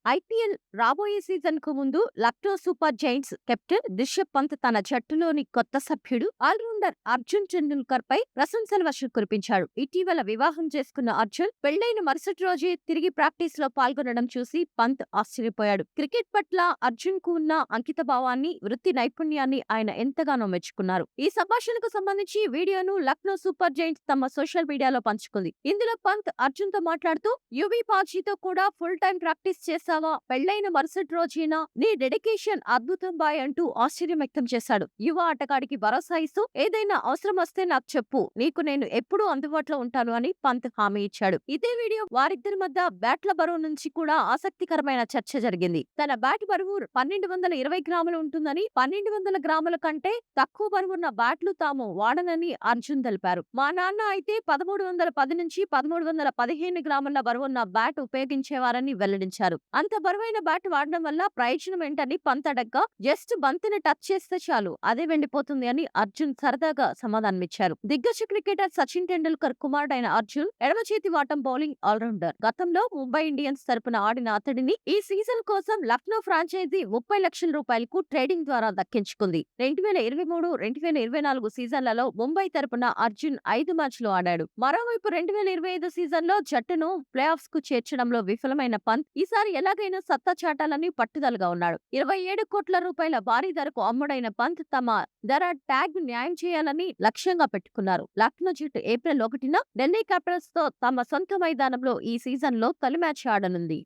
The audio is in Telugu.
ఐపీఎల్ రాబోయే సీజన్‌కు ముందు Lucknow Super Giants captain Rishabh Pant తన జట్టులోని కొత్త సభ్యుడు ఆల్రౌండర్ అర్జున్ టెండూల్కర్‌పై ప్రశంసల వర్షం కురిపించాడు. ఇటీవల వివాహం చేసుకున్న అర్జున్ పెళ్లైన మరుసటి రోజే తిరిగి ప్రాక్టీస్‌లో పాల్గొనడం చూసి పంత్ ఆశ్చర్యపోయాడు. క్రికెట్ పట్ల అర్జున్‌కు ఉన్న అంకితభావాన్ని, వృత్తి నైపుణ్యాన్ని ఆయన ఎంతగానో మెచ్చుకున్నారు. ఈ సంభాషణకు సంబంధించి వీడియోను లక్నో సూపర్ జైంట్స్ తమ సోషల్ మీడియాలో పంచుకుంది. ఇందులో పంత్ అర్జున్‌తో మాట్లాడుతూ యువీ బాజీతో కూడా ఫుల్ టైం ప్రాక్టీస్ చేశావా? పెళ్లైన మరుసటి రోజేనా? నీ డెడికేషన్ అద్భుతం బాయ్ అంటూ ఆశ్చర్యం వ్యక్తం చేశాడు. యువ ఆటగాడికి భరోసా ఇస్తూ ఏదైనా అవసరం వస్తే నాకు చెప్పు, నీకు నేను ఎప్పుడూ అందుబాటులో ఉంటాను అని పంత్ హామీ ఇచ్చాడు. ఇదే వీడియో వారిద్దరి మధ్య బ్యాట్ల బరువు నుంచి కూడా ఆసక్తికరమైన చర్చ జరిగింది. తన బ్యాట్ బరువు 1220 గ్రాములు ఉంటుందని, 1200 గ్రాముల కంటే తక్కువ బరువున్న బ్యాట్లు తాము వాడనని అర్జున్ తెలిపారు. మా నాన్న అయితే 1310 నుంచి 1315 గ్రాముల బరువున్న బ్యాట్ ఉపయోగించేవారని వెల్లడించారు. అంత బరువైన బ్యాట్ వాడడం వల్ల ప్రయోజనం ఏంటని పంత్ అడగ్గా, జస్ట్ బంతిని టచ్ చేస్తే చాలు అదే వెళ్లిపోతుంది అని అర్జున్ సరదాగా సమాధానమిచ్చారు. దిగ్గజ క్రికెటర్ సచిన్ టెండూల్కర్ కుమారుడైన అర్జున్ ఎడమ చేతి వాటం బౌలింగ్ ఆల్రౌండర్. గతంలో ముంబై ఇండియన్స్ తరపున ఆడిన అతడిని ఈ సీజన్ కోసం లక్నో ఫ్రాంచైజీ 30 లక్షల రూపాయలకు ట్రేడింగ్ ద్వారా దక్కించుకుంది. 2023-2024 సీజన్లలో ముంబై తరపున అర్జున్ 5 మ్యాచ్లు ఆడాడు. మరోవైపు 2025 సీజన్లో జట్టును ప్లే ఆఫ్స్ కు చేర్చడంలో విఫలమైన పంత్ ఈసారి ఎలాగైనా సత్తా చాటాలని పట్టుదలగా ఉన్నాడు. 27 కోట్ల రూపాయల భారీ ధరకు అమ్ముడైన పంత్ తమ ధర ట్యాగ్ న్యాయం చేయాలని లక్ష్యంగా పెట్టుకున్నారు. లక్నో జట్టు ఏప్రిల్ 1న ఢిల్లీ క్యాపిటల్స్ తో తమ సొంత మైదానంలో ఈ సీజన్లో తొలి మ్యాచ్ ఆడనుంది.